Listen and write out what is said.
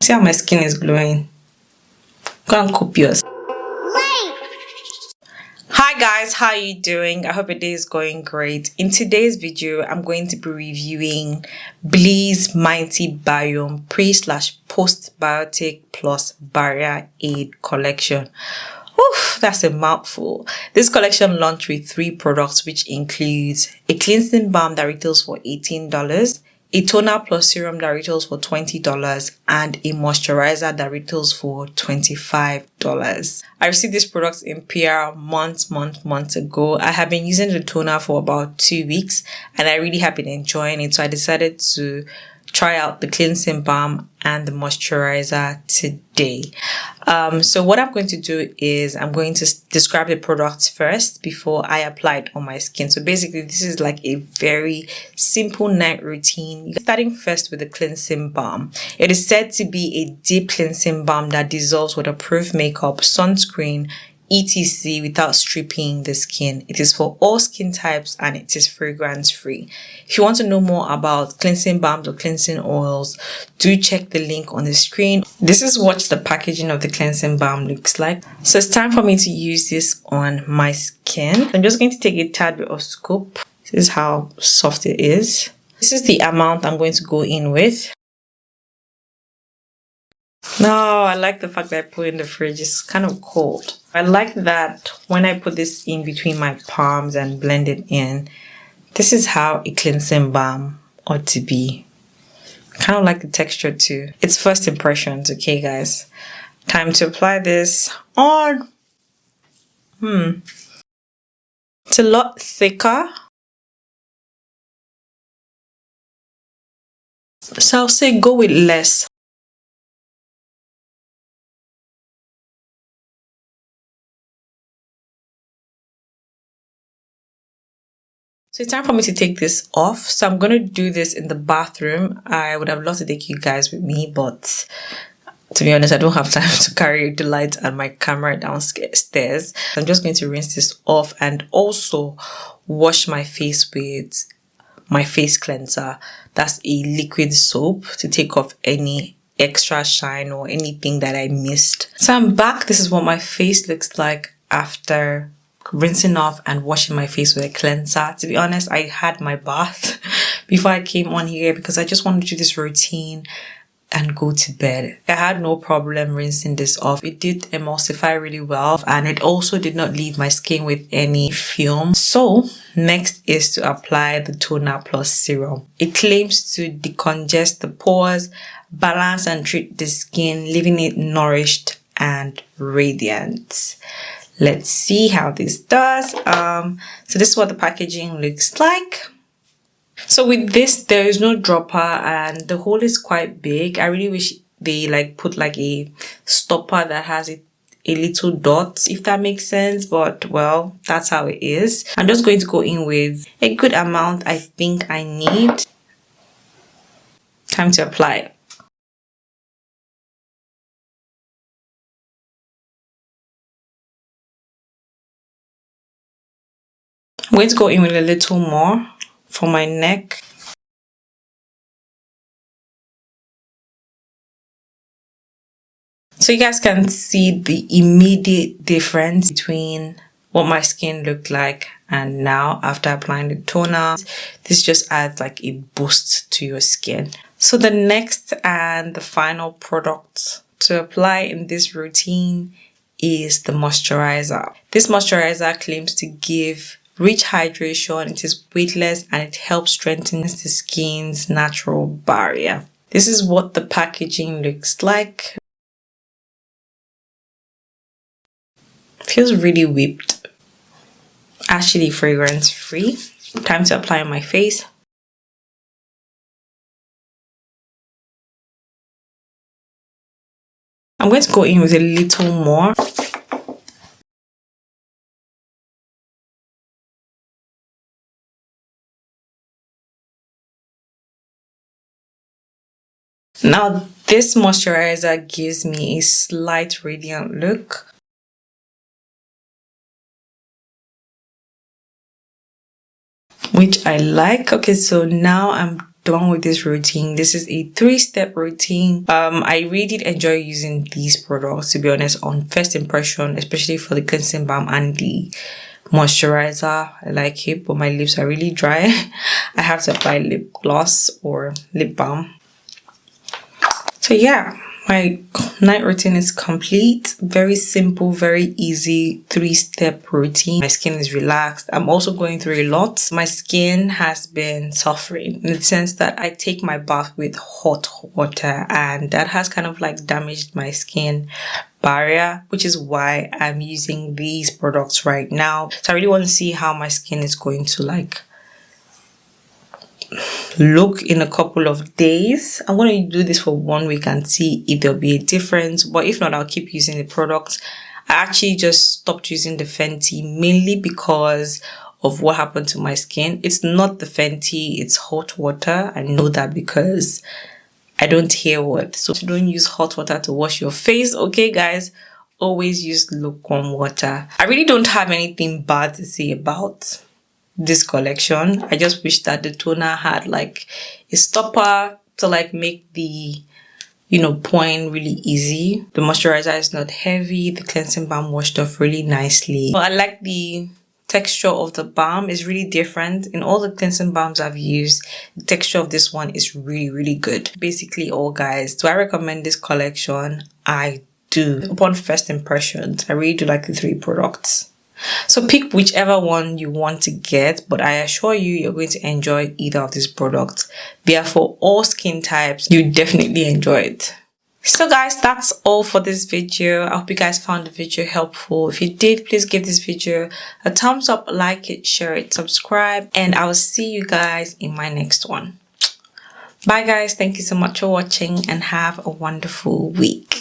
See how my skin is glowing. Go and copy yours. Hi guys, how are you doing? I hope your day is going great. In today's video, I'm going to be reviewing Bliss Mighty Biome pre/postbiotic plus barrier aid collection. Oof, that's a mouthful. This collection launched with 3 products, which includes a cleansing balm that retails for $18, a toner plus serum that retails for $20, and a moisturizer that retails for $25. I received these products in PR months ago. I have been using the toner for about 2 weeks and I really have been enjoying it. So I decided to try out the cleansing balm and the moisturizer today. So what I'm going to do is I'm going to describe the products first before I apply it on my skin. So basically this is like a very simple night routine. Starting first with the cleansing balm. It is said to be a deep cleansing balm that dissolves waterproof makeup, sunscreen, etc. without stripping the skin. It is for all skin types and it is fragrance free. If you want to know more about cleansing balms or cleansing oils, do check the link on the screen. This is what the packaging of the cleansing balm looks like. So it's time for me to use this on my skin. I'm just going to take a tad bit of scoop. This is how soft it is. This is the amount I'm going to go in with. No, I like the fact that I put it in the fridge. It's kind of cold. I like that when I put this in between my palms and blend it in, this is how a cleansing balm ought to be. Kind of like the texture too. It's first impressions, okay guys? Time to apply this on. It's a lot thicker. So I'll say go with less. So it's time for me to take this off. So I'm going to do this in the bathroom. I would have loved to take you guys with me, but to be honest, I don't have time to carry the light and my camera downstairs. I'm just going to rinse this off and also wash my face with my face cleanser. That's a liquid soap to take off any extra shine or anything that I missed. So I'm back. This is what my face looks like after rinsing off and washing my face with a cleanser. To be honest, I had my bath before I came on here because I just wanted to do this routine and go to bed. I had no problem rinsing this off. It did emulsify really well and it also did not leave my skin with any film. So next is to apply the toner plus serum. It claims to decongest the pores, balance and treat the skin, leaving it nourished and radiant. Let's see how this does. So this is what the packaging looks like. So with this, there is no dropper and the hole is quite big. I really wish they put a stopper that has a little dot, if that makes sense. But well, that's how it is. I'm just going to go in with a good amount I think I need. Time to apply it. I'm going to go in with a little more for my neck. So you guys can see the immediate difference between what my skin looked like and now after applying the toner. This just adds like a boost to your skin. So the next and the final product to apply in this routine is the moisturizer. This moisturizer claims to give rich hydration, it is weightless, and it helps strengthen the skin's natural barrier. This is what the packaging looks like. Feels really whipped. Actually fragrance free. Time to apply on my face. I'm going to go in with a little more. Now this moisturizer gives me a slight radiant look. which I like. Okay, so now I'm done with this routine. This is a 3-step routine. I really did enjoy using these products, to be honest, on first impression, especially for the cleansing balm and the moisturizer. I like it, but my lips are really dry. I have to apply lip gloss or lip balm. So yeah, my night routine is complete. Very simple, very easy 3-step routine. My skin is relaxed. I'm also going through a lot. My skin has been suffering in the sense that I take my bath with hot water, and that has kind of like damaged my skin barrier, which is why I'm using these products right now. So I really want to see how my skin is going to like look in a couple of days. I'm going to do this for 1 week and see if there'll be a difference, but if not, I'll keep using the products. I actually just stopped using the Fenty mainly because of what happened to my skin. It's not the Fenty, it's hot water. I know that because I don't hear what. So don't use hot water to wash your face, okay guys? Always use lukewarm water. I really don't have anything bad to say about this collection. I just wish that the toner had like a stopper to like make the, you know, pouring really easy. The moisturizer is not heavy. The cleansing balm washed off really nicely. But I like the texture of the balm. Is really different. In all the cleansing balms I've used, the texture of this one is really good. Basically all, guys, do I recommend this collection? I do. Upon first impressions, I really do like the 3 products. So pick whichever one you want to get, but I assure you, you're going to enjoy either of these products. They are for all skin types. You definitely enjoy it. So guys, that's all for this video. I hope you guys found the video helpful. If you did, please give this video a thumbs up, like it, share it, subscribe, and I will see you guys in my next one. Bye guys, thank you so much for watching and have a wonderful week.